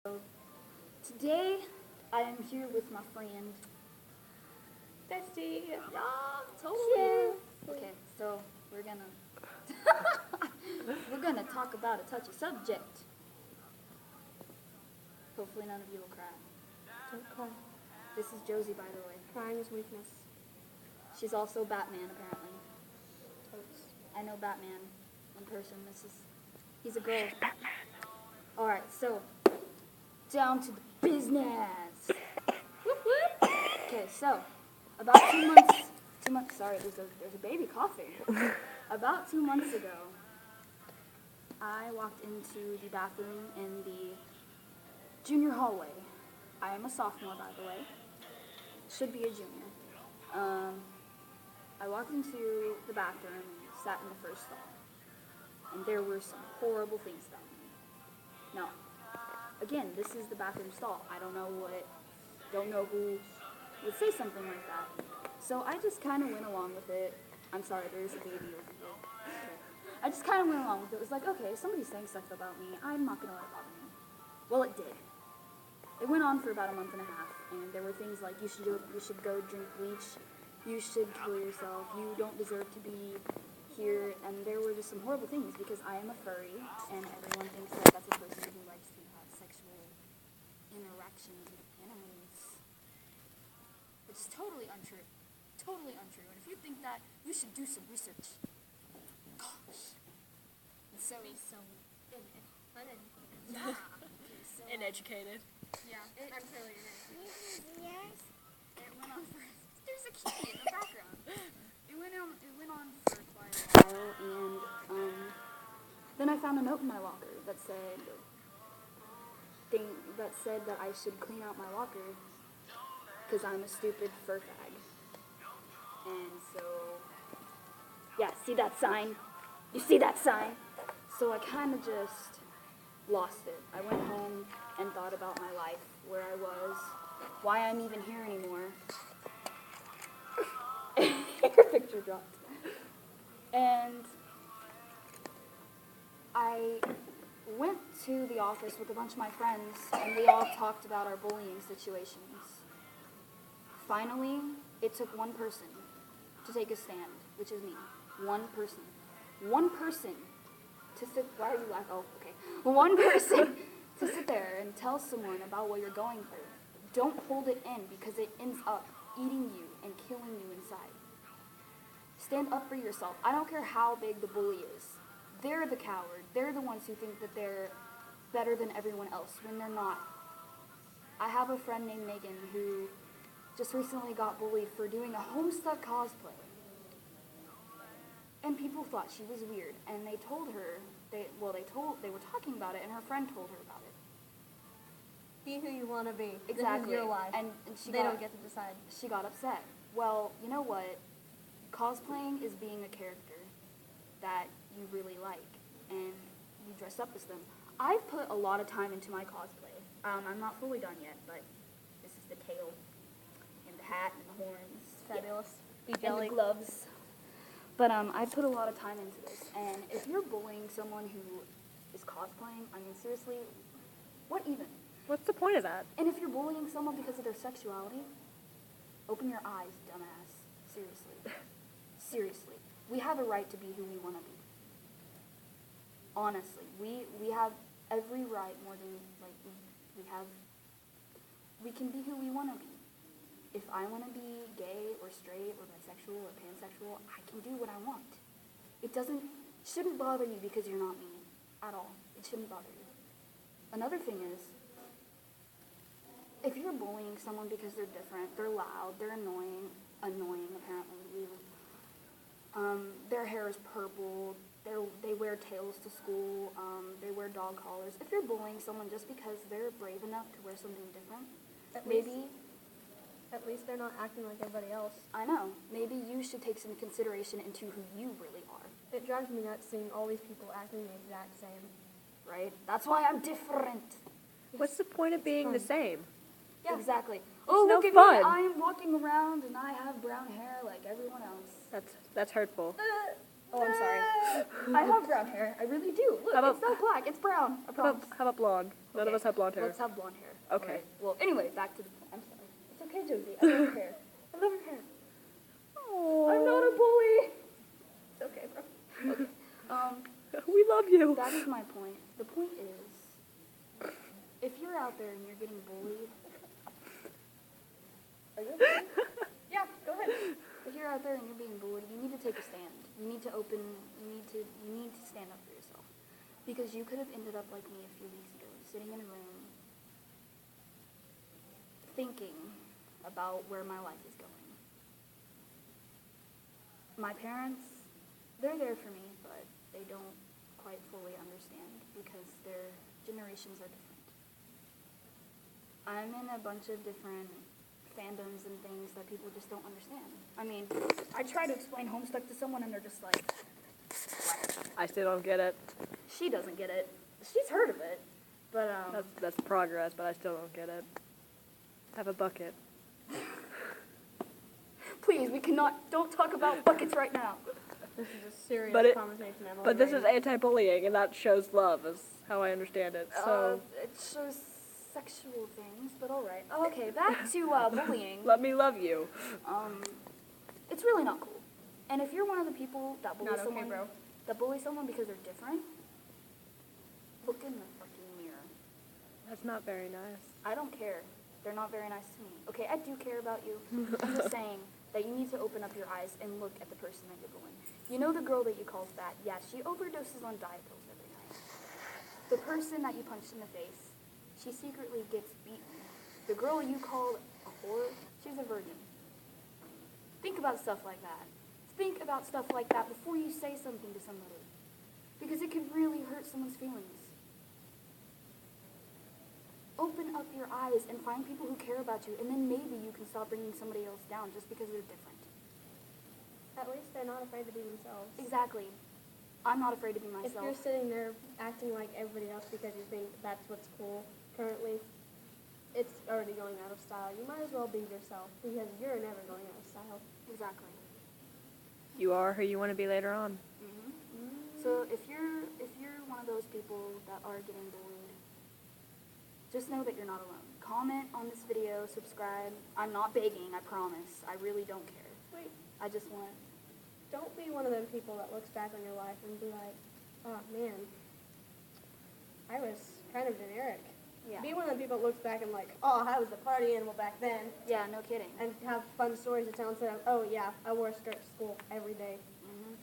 So today I am here with my friend. Bestie. Yeah, totally. Okay, so we're gonna we're gonna talk about a touchy subject. Hopefully none of you will cry. Don't cry. This is Josie, by the way. Crying is weakness. She's also Batman, apparently. Totes. I know Batman in person. He's a girl. All right, so down to the business. Whoop, whoop. Okay, so about 2 months. Sorry, there's a baby coughing. About 2 months ago, I walked into the bathroom in the junior hallway. I am a sophomore, by the way. Should be a junior. I walked into the bathroom and sat in the first stall. And there were some horrible things down there. Now, again, this is the bathroom stall. I don't know who would say something like that. So I just kind of went along with it. I'm sorry, there is a baby over here. Okay. I just kind of went along with it. It was like, okay, if somebody's saying stuff about me, I'm not going to let it bother me. Well, it did. It went on for about a month and a half, and there were things like, you should go drink bleach, you should kill yourself, you don't deserve to be here, and there were just some horrible things because I am a furry, and everyone thinks that that's a person who likes to have sexual interactions with animals. It's totally untrue. Totally untrue. And if you think that, you should do some research. Gosh. And so, yeah. Okay, so, Uneducated. yeah, I'm fairly uneducated. yes. It went on for. There's a kitty in the background. It went on for quite a while, and then I found a note in my locker that said that I should clean out my locker because I'm a stupid fur fag. And so, yeah, see that sign? You see that sign? So I kind of just lost it. I went home and thought about my life, where I was, why I'm even here anymore. Your picture dropped. And I went to the office with a bunch of my friends, and we all talked about our bullying situations. Finally, it took one person to take a stand, which is me. One person. One person to sit. Why are you laughing? Oh, okay. One person to sit there and tell someone about what you're going through. Don't hold it in because it ends up eating you and killing you inside. Stand up for yourself. I don't care how big the bully is. They're the coward. They're the ones who think that they're better than everyone else when they're not. I have a friend named Megan who just recently got bullied for doing a Homestuck cosplay. And people thought she was weird, and they told her, they were talking about it, and her friend told her about it. Be who you want to be. Exactly. This is your life. And they don't get to decide. She got upset. Well, you know what? Cosplaying is being a character that you really like, and you dress up as them. I've put a lot of time into my cosplay. I'm not fully done yet, but this is the tail, and the hat, and the horns. Fabulous. Yeah. Be jelly. And the gloves. But I put a lot of time into this, and if you're bullying someone who is cosplaying, I mean, seriously, what even? What's the point of that? And if you're bullying someone because of their sexuality, open your eyes, dumbass. Seriously. Seriously. We have a right to be who we want to be. Honestly. We have every right more than, like, we can be who we want to be. If I want to be gay or straight or bisexual or pansexual, I can do what I want. It shouldn't bother you because you're not me at all. It shouldn't bother you. Another thing is, if you're bullying someone because they're different, they're loud, they're annoying apparently, their hair is purple, they wear tails to school, they wear dog collars. If you're bullying someone just because they're brave enough to wear something different, At least they're not acting like everybody else. I know. Maybe you should take some consideration into who you really are. It drives me nuts seeing all these people acting the exact same. Right? That's why I'm different. What's the point of being the same? Yeah. Exactly. no Look at fun. me. I'm walking around and I have brown hair like everyone else. That's hurtful. Oh, I'm sorry. I have brown hair. I really do. Look, it's not black. It's brown. I promise. How about blonde? None of us have blonde hair. Let's have blonde hair. Okay. Alright. Well, anyway, back to the point. I'm sorry. It's okay, Josie. I love her hair. I love her hair. I'm not a bully. It's okay, bro. Okay. We love you. That is my point. The point is, if you're out there and you're getting bullied, are you okay? Yeah, go ahead. If you're out there and you're being bullied, you need to take a stand. You need to stand up for yourself. Because you could have ended up like me a few weeks ago, sitting in a room, thinking about where my life is going. My parents, they're there for me, but they don't quite fully understand because their generations are different. I'm in a bunch of different fandoms and things that people just don't understand. I mean, I try to explain Homestuck to someone and they're just like, what? I still don't get it. She doesn't get it. She's heard of it, but That's progress, but I still don't get it. Have a bucket. please, don't talk about buckets right now. This is a serious But it- conversation, Emily. But this is right anti-bullying, and that shows love, is how I understand it. So It shows sexual things, but all right. Okay, back to bullying. let me love you. It's really not cool. And if you're one of the people that bully Not okay, someone, bro. because they're different, look in the fucking mirror. That's not very nice. I don't care. They're not very nice to me. Okay, I do care about you. I'm just saying that you need to open up your eyes and look at the person that you're bullying. You know the girl that you call fat? Yeah, she overdoses on diet pills every night. The person that you punched in the face, she secretly gets beaten. The girl you called a whore, she's a virgin. Think about stuff like that. Think about stuff like that before you say something to somebody. Because it could really hurt someone's feelings. Open up your eyes and find people who care about you, and then maybe you can stop bringing somebody else down just because they're different. At least they're not afraid to be themselves. Exactly. I'm not afraid to be If myself. you're sitting there acting like everybody else because you think that's what's cool currently, it's already going out of style. You might as well be yourself because you're never going out of style. Exactly. You are who you want to be later on. So if you're one of those people that are getting bullied, just know that you're not alone. Comment on this video, subscribe. I'm not begging, I promise. I really don't care. Wait, I just want, don't be one of them people that looks back on your life and be like, oh man, I was kind of generic. yeah. Be one of the people that looks back and like, oh, I was the party animal back then, Yeah, no kidding. and have fun stories to tell instead of, oh yeah, I wore a skirt to school every day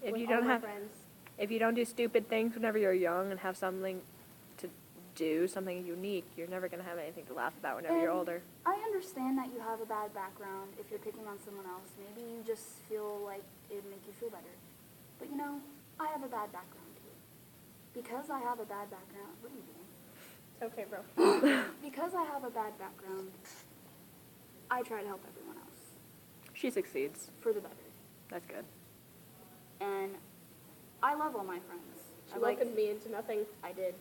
If with you all don't my have, friends. if you don't do stupid things whenever you're young and have something to do, something unique, you're never gonna have anything to laugh about whenever you're And older. I understand that you have a bad background if you're picking on someone else. Maybe you just feel like it'd make you feel better. But you know, I have a bad background too. Because I have a bad background, what are you doing? It's okay, bro. Because I have a bad background, I try to help everyone else She succeeds. for the better. That's good. And I love all my friends. She welcomed me into nothing. I did.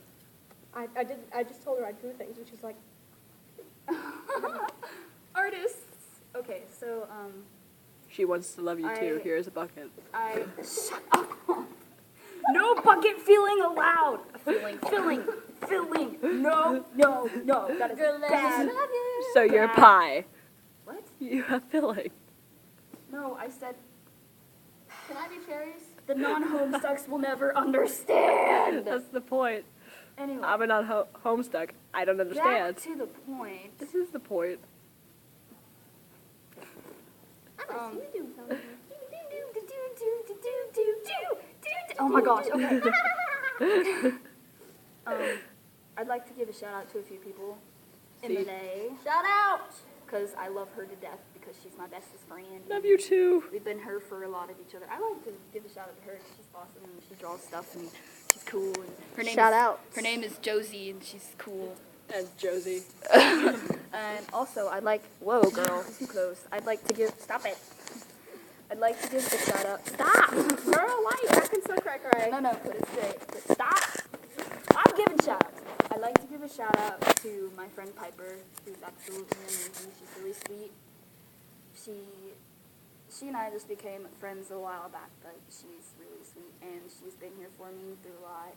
I just told her I drew things, and she's like, Artists. Okay, so She wants to love you too. I- Here's a bucket. shut up. No bucket feeling allowed. Filling. No. That is bad. So you're a Bad. pie. What? You have filling. No, I said can I be cherries? the non-homestucks will never understand. That's the point. Anyway, I'm not homestuck. I don't understand. back to the point. This is the point. Um, Oh my gosh, okay. I'd like to give a shout out to a few people. See? Emily, Shout out! because I love her to death because she's my bestest friend. Love you too. We've been her for a lot of each other. I like to give a shout out to her. She's awesome and she draws stuff and she's cool. And her name Shout is, out. Her name is Josie and she's cool. And Josie. And also, I'd like, whoa, girl, too close. I'd like to give, stop it. I'd like to give a shout out. Stop! Girl, why are you acting so cray-cray? No, put it straight. But stop! I'm giving shout outs. I'd like to give a shout out to my friend Piper, who's absolutely amazing. She's really sweet. She and I just became friends a while back, but she's really sweet and she's been here for me through a lot.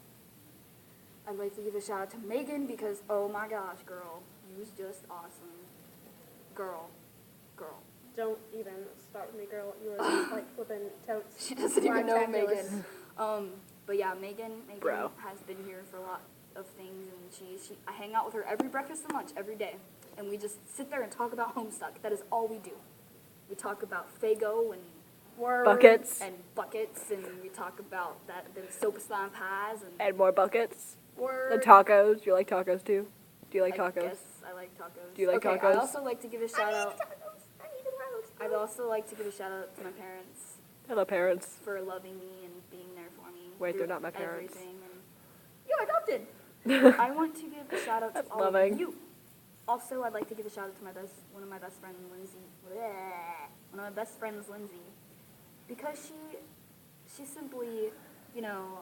I'd like to give a shout out to Megan because, oh my gosh, girl, you was just awesome. Girl. Don't even start with me, girl. You are just like flipping totes. She doesn't even know Blacktaculous. Megan. But yeah, Megan Bro. has been here for a lot of things, and she I hang out with her every breakfast and lunch every day, and we just sit there and talk about Homestuck. That is all we do. We talk about Fago and Buckets. buckets, and we talk about the soap slime pies and And more buckets. Word. The tacos. Do you like tacos too? Do you like I tacos? guess I like tacos. Do you like okay, tacos? I also like to give a shout out. I need a roast. I'd also like to give a shout out to my parents Hello, parents. for loving me and being there for me. Wait, through they're not my parents. everything, and you're adopted. I want to give a shout out to That's all loving. of you. Also, I'd like to give a shout out to one of my best friends, Lindsay. One of my best friends, Lindsay, because she simply, you know,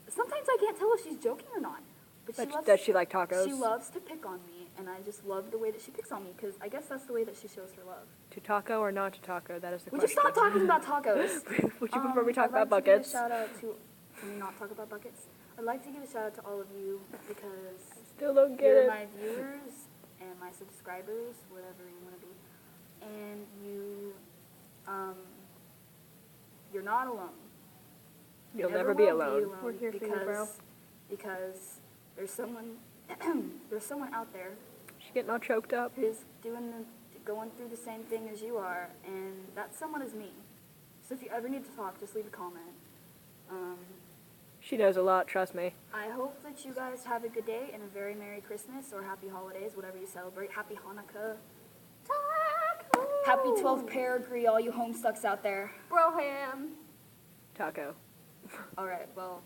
sometimes I can't tell if she's joking or not. But she loves, Does she like tacos? She loves to pick on me, and I just love the way that she picks on me, because I guess that's the way that she shows her love. To taco or not to taco? That is the Would you question. stop talking about tacos? Would you prefer we talk I'd like about to give a buckets? shout out to, can we not talk about buckets? I'd like to give a shout out to all of you, because Still don't get you're it. my viewers and my subscribers, whatever you want to be, and you're not alone. You'll Never never be will alone. We're here for you, bro. Because there's someone, there's someone out there She's getting all choked up. who's going through the same thing as you are, and that someone is me. So if you ever need to talk, just leave a comment. She knows a lot, trust me. I hope that you guys have a good day and a very Merry Christmas or Happy Holidays, whatever you celebrate. Happy Hanukkah. Happy 12th Perigee, all you homestucks out there. Broham. Taco. All right, well,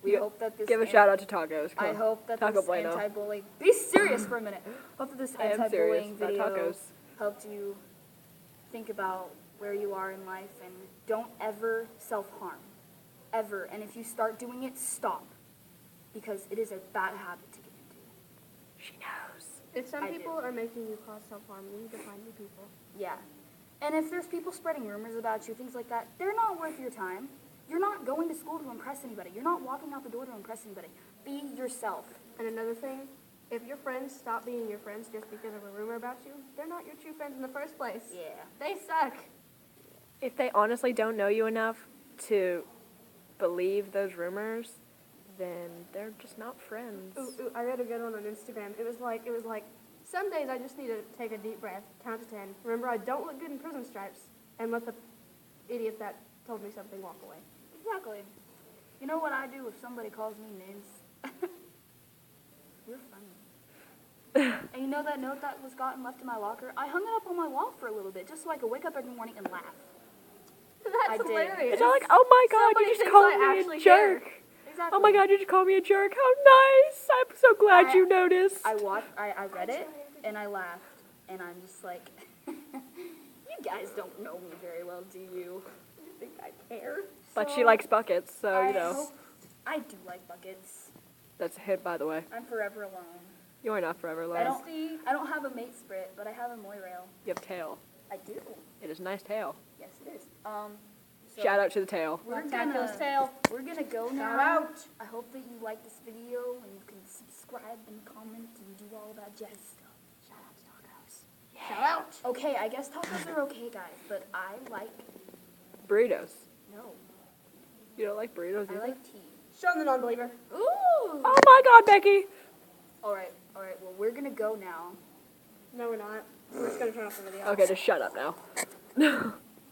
we Gi- hope that this... Give a shout out to tacos. Come I on. hope that Taco this Bueno. anti-bullying... Be serious for a minute. Hope that this I am serious anti-bullying about video tacos. helped you think about where you are in life, and don't ever self-harm. Ever. And if you start doing it, stop. Because it is a bad habit to get into. She knows. If some I people do. are making you cause self-harm, you need to find new people. Yeah. And if there's people spreading rumors about you, things like that, they're not worth your time. You're not going to school to impress anybody. You're not walking out the door to impress anybody. Be yourself. And another thing, if your friends stop being your friends just because of a rumor about you, they're not your true friends in the first place. Yeah. They suck. If they honestly don't know you enough to believe those rumors, then they're just not friends. Ooh, I read a good one on Instagram. It was like, some days I just need to take a deep breath, count to 10. Remember, I don't look good in prison stripes, and let the idiot that told me something walk away. Exactly. You know what I do if somebody calls me names? You're funny. And you know that note that was gotten left in my locker? I hung it up on my wall for a little bit just so I could wake up every morning and laugh. I That's did. hilarious. It's not like, oh my god, Somebody you just thinks called I me a actually jerk. care. Exactly. Oh my god, you just called me a jerk. How nice. I'm so glad you noticed. I read it and I laughed and I'm just like, you guys don't know me very well, do you? You think I care? But she So, likes buckets, so, I you know. hope- I do like buckets. That's a hit, by the way. I'm forever alone. You are not forever I alone. don't have a mate sprit, but I have a moirail. You have tail. I do. It is a nice tail. Yes, it is. So Shout out to the tail. We're Blacktaculous gonna, tail. we're gonna go now. Shout out. I hope that you like this video and you can subscribe and comment and do all that jazz stuff. Shout out to tacos. Shout out. Okay, I guess tacos are okay, guys, but I like, Burritos. no, You don't like burritos I either? like tea. Show them the non-believer. Ooh! Oh my god, Becky! Alright, well, we're gonna go now. No, we're not. We're just gonna turn off the video. Okay, just shut up now.